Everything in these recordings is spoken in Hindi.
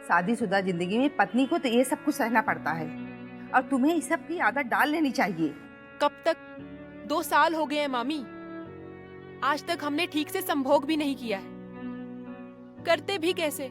शादीशुदा जिंदगी में पत्नी को तो ये सब कुछ सहना पड़ता है और तुम्हें इस सब की आदत डाल लेनी चाहिए। कब तक? 2 साल हो गए हैं मामी। आज तक हमने ठीक से संभोग भी नहीं किया है। करते भी कैसे?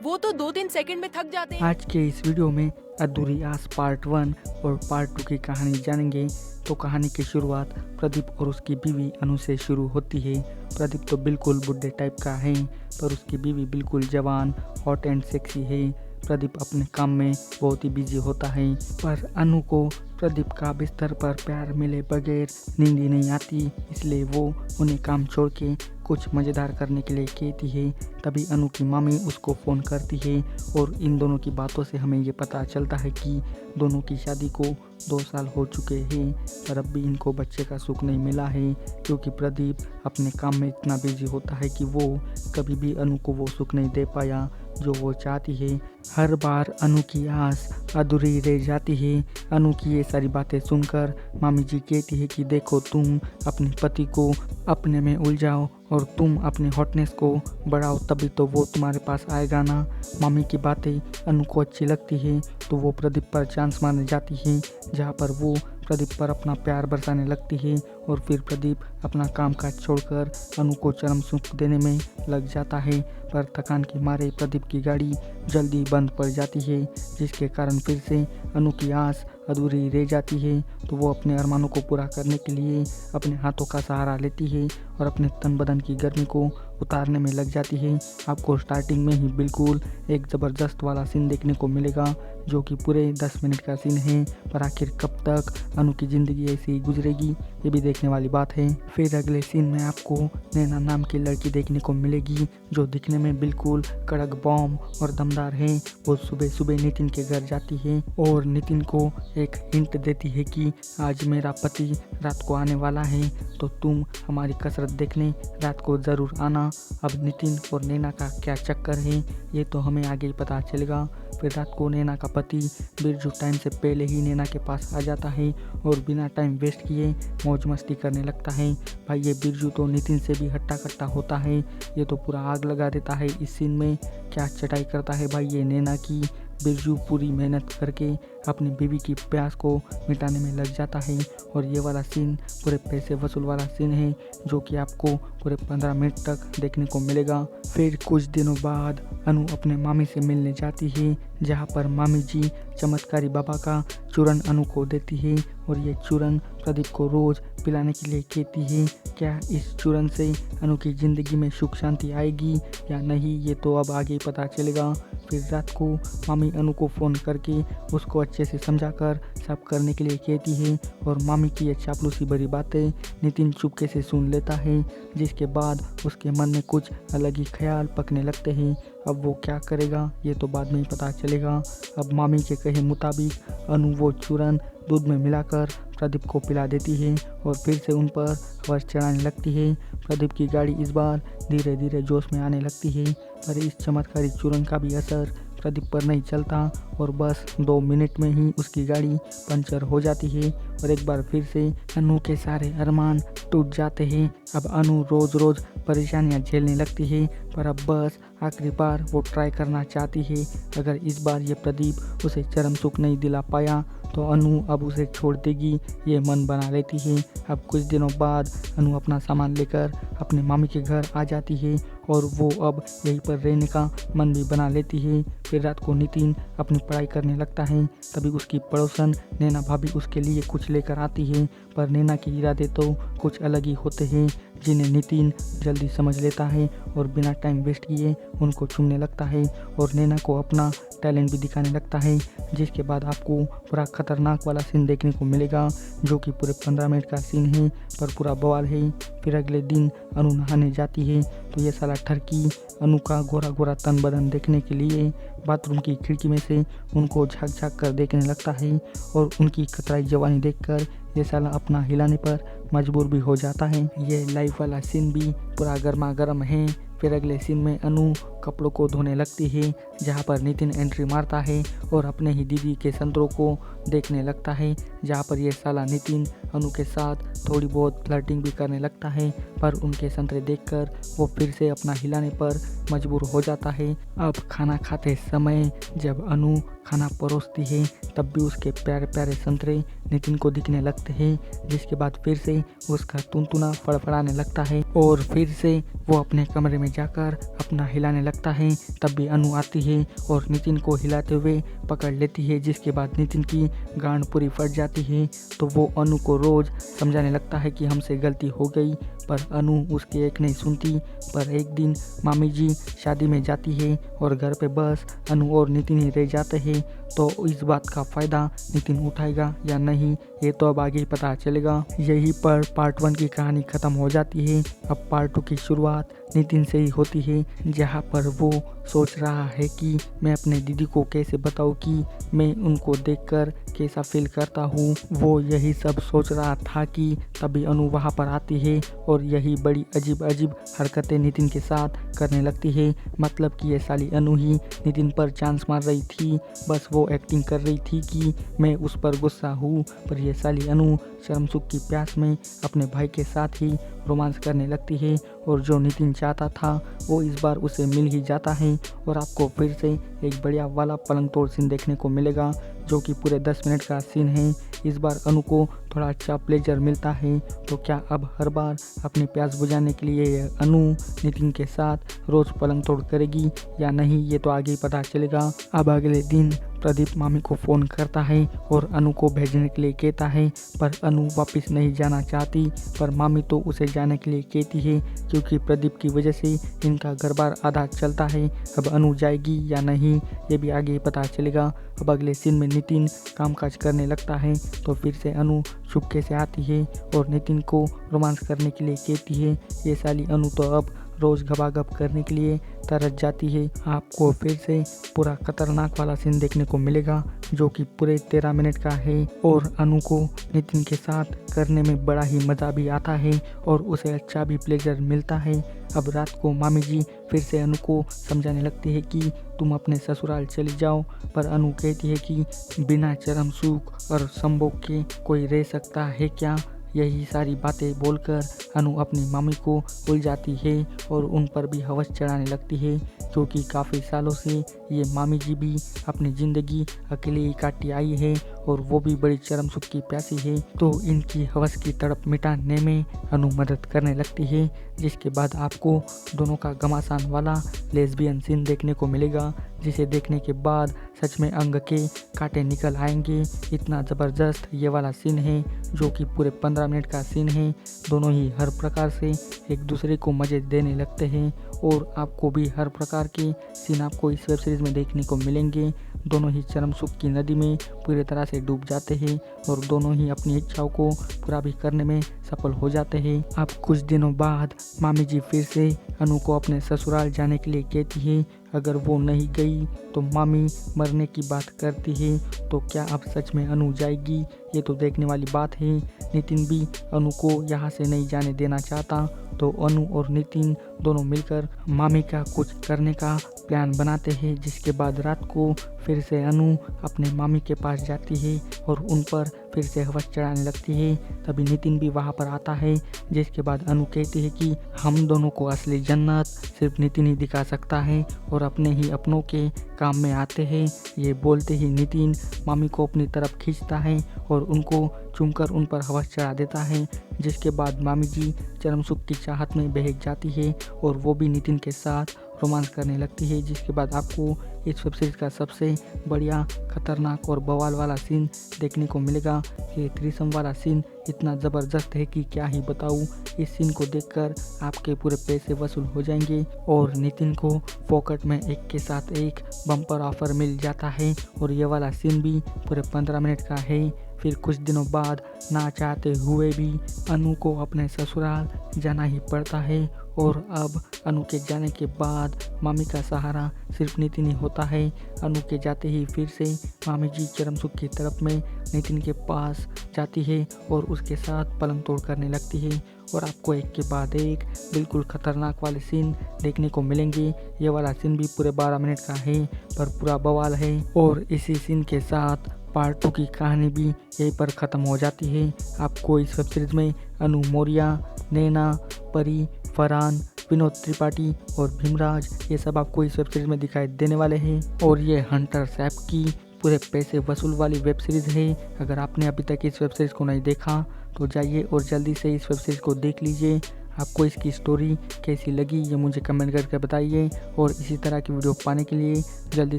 वो तो 2-3 सेकंड में थक जाते हैं। आज के इस वीडियो में अधूरी आस पार्ट 1 और पार्ट 2 की कहानी जानेंगे। तो कहानी की शुरुआत प्रदीप और उसकी बीवी अनु से शुरू होती है। प्रदीप तो बिल्कुल बुड्ढे टाइप का है, पर उसकी बीवी बिल्कुल जवान, हॉट एंड सेक्सी है। प्रदीप अपने काम में बहुत ही बिजी होता है, पर अनु को प्रदीप का बिस्तर पर प्यार मिले बगैर नींद ही नहीं आती, इसलिए वो उन्हें काम छोड़ के कुछ मज़ेदार करने के लिए कहती है। तभी अनु की मामी उसको फ़ोन करती है और इन दोनों की बातों से हमें ये पता चलता है कि दोनों की शादी को 2 साल हो चुके हैं, पर अब भी इनको बच्चे का सुख नहीं मिला है, क्योंकि प्रदीप अपने काम में इतना बिजी होता है कि वो कभी भी अनु को वो सुख नहीं दे पाया जो वो चाहती है। हर बार अनु की आस अधूरी रह जाती है। अनु की ये सारी बातें सुनकर मामी जी कहती है कि देखो, तुम अपने पति को अपने में उलझाओ और तुम अपने हॉटनेस को बढ़ाओ, तभी तो वो तुम्हारे पास आएगा ना। मामी की बातें अनु को अच्छी लगती है तो वो प्रदीप पर चांस मारने जाती है, जहाँ पर वो प्रदीप पर अपना प्यार बरसाने लगती है और फिर प्रदीप अपना काम काज छोड़कर अनु को चरम सुख देने में लग जाता है। पर थकान के मारे प्रदीप की गाड़ी जल्दी बंद पड़ जाती है, जिसके कारण फिर से अनु की आस अधूरी रह जाती है। तो वो अपने अरमानों को पूरा करने के लिए अपने हाथों का सहारा लेती है और अपने तन बदन की गर्मी को उतारने में लग जाती है। आपको स्टार्टिंग में ही बिल्कुल एक ज़बरदस्त वाला सीन देखने को मिलेगा, जो कि पूरे 10 मिनट का सीन है, पर आखिर कब तक अनु की ज़िंदगी ऐसी ही गुजरेगी ये भी देखने वाली बात है। फिर अगले सीन में आपको नैना नाम की लड़की देखने को मिलेगी, जो दिखने में बिल्कुल कड़क बॉम्ब और दमदार है। वो सुबह सुबह नितिन के घर जाती है और नितिन को एक हिंट देती है कि आज मेरा पति रात को आने वाला है, तो तुम हमारी कसरत देखने रात को ज़रूर आना। अब नितिन और नैना का क्या चक्कर है ये तो हमें आगे ही पता चलेगा। फिर रात को नैना का पति बिरजू टाइम से पहले ही नैना के पास आ जाता है और बिना टाइम वेस्ट किए मौज मस्ती करने लगता है। भाई ये बिरजू तो नितिन से भी हट्टा कट्टा होता है, ये तो पूरा आग लगा देता है इस सीन में। क्या चटाई करता है भाई ये नैना की। बिरजू पूरी मेहनत करके अपनी बीवी की प्यास को मिटाने में लग जाता है और ये वाला सीन पूरे पैसे वसूल वाला सीन है, जो कि आपको पूरे 15 मिनट तक देखने को मिलेगा। फिर कुछ दिनों बाद अनु अपने मामी से मिलने जाती है, जहाँ पर मामी जी चमत्कारी बाबा का चूरन अनु को देती है और ये चूरन प्रदीप को रोज़ पिलाने के लिए कहती है। क्या इस चूरन से अनु की ज़िंदगी में सुख शांति आएगी या नहीं, ये तो अब आगे पता चलेगा। फिर रात को मामी अनु को फ़ोन करके उसको अच्छे से समझाकर सब करने के लिए कहती है और मामी की ये चापलूसी भरी बातें नितिन चुपके से सुन लेता है, जिसके बाद उसके मन में कुछ अलग ही ख्याल पकने लगते हैं। अब वो क्या करेगा ये तो बाद में ही पता चलेगा। अब मामी के कहे मुताबिक अनु वो चूरन दूध में मिलाकर प्रदीप को पिला देती है और फिर से उन पर हवस चढ़ाने लगती है। प्रदीप की गाड़ी इस बार धीरे धीरे जोश में आने लगती है, पर इस चमत्कारी चूरन का भी असर प्रदीप पर नहीं चलता और बस 2 मिनट में ही उसकी गाड़ी पंचर हो जाती है और एक बार फिर से अनु के सारे अरमान टूट जाते हैं। अब अनु रोज़ रोज़ परेशानियां झेलने लगती है, पर अब बस आखिरी बार वो ट्राई करना चाहती है। अगर इस बार ये प्रदीप उसे चरम सुख नहीं दिला पाया तो अनु अब उसे छोड़ देगी, ये मन बना लेती है। अब कुछ दिनों बाद अनु अपना सामान लेकर अपने मामी के घर आ जाती है और वो अब यहीं पर रहने का मन भी बना लेती है। फिर रात को नितिन अपनी पढ़ाई करने लगता है, तभी उसकी पड़ोसन नैना भाभी उसके लिए कुछ लेकर आती है, पर नैना के इरादे तो कुछ अलग ही होते हैं, जिन्हें नितिन जल्दी समझ लेता है और बिना टाइम वेस्ट किए उनको चूमने लगता है और नैना को अपना टैलेंट भी दिखाने लगता है, जिसके बाद आपको पूरा खतरनाक वाला सीन देखने को मिलेगा, जो कि पूरे 15 मिनट का सीन है, पर पूरा बवाल है। फिर अगले दिन अनु नहाने जाती है तो ये साला ठरकी अनु का गोरा गोरा तन बदन देखने के लिए बाथरूम की खिड़की में से उनको झाँक झाँक कर देखने लगता है और उनकी कतराई जवानी देखकर ये साला अपना हिलाने पर मजबूर भी हो जाता है। ये लाइव वाला सीन भी पूरा गर्मा गर्म है। फिर अगले सीन में अनु कपड़ों को धोने लगती है, जहाँ पर नितिन एंट्री मारता है और अपने ही दीदी के संतरों को देखने लगता है, जहाँ पर ये साला नितिन अनु के साथ थोड़ी बहुत फ्लर्टिंग भी करने लगता है। पर उनके संतरे देखकर वो फिर से अपना हिलाने पर मजबूर हो जाता है। अब खाना खाते समय जब अनु खाना परोसती है तब भी उसके प्यारे प्यारे संतरे नितिन को दिखने लगते हैं, जिसके बाद फिर से उसका तुनतुना फड़फड़ाने लगता है और फिर से वो अपने कमरे में जाकर अपना हिलाने लगता है। तब भी अनु आती है और नितिन को हिलाते हुए पकड़ लेती है, जिसके बाद नितिन की गांड पूरी फट जाती है। तो वो अनु को रोज़ समझाने लगता है कि हमसे गलती हो गई, पर अनु उसकी एक नहीं सुनती। पर एक दिन मामी जी शादी में जाती है और घर पे बस अनु और नितिन ही रह जाते हैं। तो इस बात का फ़ायदा नितिन उठाएगा या नहीं, ये तो अब आगे ही पता चलेगा। यहीं पर पार्ट 1 की कहानी ख़त्म हो जाती है। अब पार्ट 2 की शुरुआत नितिन से ही होती है, जहाँ पर वो सोच रहा है कि मैं अपने दीदी को कैसे बताऊँ कि मैं उनको देखकर कैसा फील करता हूँ। वो यही सब सोच रहा था कि तभी अनु वहाँ पर आती है और यही बड़ी अजीब अजीब हरकतें नितिन के साथ करने लगती है। मतलब कि ये साली अनु ही नितिन पर चांस मार रही थी, बस वो एक्टिंग कर रही थी कि मैं उस पर गुस्सा हूँ। पर ये साली अनु शर्म सुख की प्यास में अपने भाई के साथ ही रोमांस करने लगती है और जो नितिन चाहता था वो इस बार उसे मिल ही जाता है। और आपको फिर से एक बढ़िया वाला पलंग तोड़ सीन देखने को मिलेगा, जो कि पूरे 10 मिनट का सीन है। इस बार अनु को थोड़ा अच्छा प्लेजर मिलता है। तो क्या अब हर बार अपनी प्यास बुझाने के लिए अनु नितिन के साथ रोज़ पलंग तोड़ करेगी या नहीं, ये तो आगे ही पता चलेगा। अब अगले दिन प्रदीप मामी को फ़ोन करता है और अनु को भेजने के लिए कहता है, पर अनु वापस नहीं जाना चाहती। पर मामी तो उसे जाने के लिए कहती है, क्योंकि प्रदीप की वजह से इनका घर बार आधा चलता है। अब अनु जाएगी या नहीं, ये भी आगे ही पता चलेगा। अब अगले सीन में नितिन कामकाज करने लगता है, तो फिर से अनु चुपके से आती है और नितिन को रोमांस करने के लिए कहती है। ये साली अनु तो अब रोज़ घबाघब करने के लिए तरस जाती है। आपको फिर से पूरा खतरनाक वाला सीन देखने को मिलेगा, जो कि पूरे 13 मिनट का है और अनु को नितिन के साथ करने में बड़ा ही मज़ा भी आता है और उसे अच्छा भी प्लेजर मिलता है। अब रात को मामी जी फिर से अनु को समझाने लगती है कि तुम अपने ससुराल चली जाओ, पर अनु कहती है कि बिना चरम सुख और संभोग के कोई रह सकता है क्या। यही सारी बातें बोलकर अनु अपनी मामी को भूल जाती है और उन पर भी हवस चढ़ाने लगती है, क्योंकि काफ़ी सालों से ये मामी जी भी अपनी ज़िंदगी अकेले ही काटी आई है और वो भी बड़ी चरम सुख की प्यासी है। तो इनकी हवस की तड़प मिटाने में अनु मदद करने लगती है, जिसके बाद आपको दोनों का घमासान वाला लेस्बियन सीन देखने को मिलेगा, जिसे देखने के बाद सच में अंग के कांटे निकल आएंगे। इतना ज़बरदस्त ये वाला सीन है, जो कि पूरे 15 मिनट का सीन है। दोनों ही हर प्रकार से एक दूसरे को मज़े देने लगते हैं और आपको भी हर प्रकार के सीन आपको इस वेब सीरीज़ में देखने को मिलेंगे। दोनों ही चरम सुख की नदी में पूरी तरह से डूब जाते हैं और दोनों ही अपनी इच्छाओं को पूरा भी करने में सफल हो जाते हैं। अब कुछ दिनों बाद मामी जी फिर से अनु को अपने ससुराल जाने के लिए कहती है। अगर वो नहीं गई तो मामी मरने की बात करती है। तो क्या अब सच में अनु जाएगी, ये तो देखने वाली बात है। नितिन भी अनु को यहाँ से नहीं जाने देना चाहता, तो अनु और नितिन दोनों मिलकर मामी का कुछ करने का प्लान बनाते हैं, जिसके बाद रात को फिर से अनु अपने मामी के पास जाती है और उन पर फिर से हवस चढ़ाने लगती है। तभी नितिन भी वहाँ पर आता है, जिसके बाद अनु कहती है कि हम दोनों को असली जन्नत सिर्फ नितिन ही दिखा सकता है और अपने ही अपनों के काम में आते हैं। ये बोलते ही नितिन मामी को अपनी तरफ खींचता है और उनको चूमकर उन पर हवस चढ़ा देता है, जिसके बाद मामी जी चरम सुख की चाहत में बहक जाती है और वो भी नितिन के साथ रोमांस करने लगती है। जिसके बाद आपको इस वेब सीरीज़ का सबसे बढ़िया खतरनाक और बवाल वाला सीन देखने को मिलेगा। ये थ्रीसम वाला सीन इतना ज़बरदस्त है कि क्या ही बताऊँ। इस सीन को देखकर आपके पूरे पैसे वसूल हो जाएंगे और नितिन को पॉकेट में एक के साथ एक बम्पर ऑफर मिल जाता है और ये वाला सीन भी पूरे 15 मिनट का है। फिर कुछ दिनों बाद ना चाहते हुए भी अनु को अपने ससुराल जाना ही पड़ता है और अब अनु के जाने के बाद मामी का सहारा सिर्फ नितिन ही होता है। अनु के जाते ही फिर से मामी जी चरम सुख की तरफ में नितिन के पास जाती है और उसके साथ पलंग तोड़ करने लगती है और आपको एक के बाद एक बिल्कुल खतरनाक वाले सीन देखने को मिलेंगे। ये वाला सीन भी पूरे 12 मिनट का है पर पूरा बवाल है। और इसी सीन के साथ पार्ट 2 की कहानी भी यहीं पर ख़त्म हो जाती है। आपको इस वेब सीरीज़ में अनु मौर्य, नैना, परी, फरहान, विनोद त्रिपाठी और भीमराज ये सब आपको इस वेब सीरीज़ में दिखाई देने वाले हैं। और ये हंटर सैप की पूरे पैसे वसूल वाली वेब सीरीज़ है। अगर आपने अभी तक इस वेब सीरीज़ को नहीं देखा तो जाइए और जल्दी से इस वेब सीरीज़ को देख लीजिए। आपको इसकी स्टोरी कैसी लगी ये मुझे कमेंट करके बताइए। और इसी तरह की वीडियो पाने के लिए जल्दी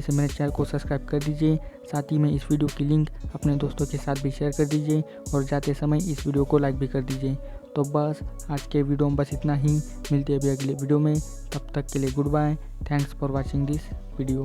से मेरे चैनल को सब्सक्राइब कर दीजिए। साथ ही में इस वीडियो की लिंक अपने दोस्तों के साथ भी शेयर कर दीजिए और जाते समय इस वीडियो को लाइक भी कर दीजिए। तो बस आज के वीडियो में बस इतना ही। मिलते हैं अभी अगले वीडियो में, तब तक के लिए goodbye. Thanks for watching this video.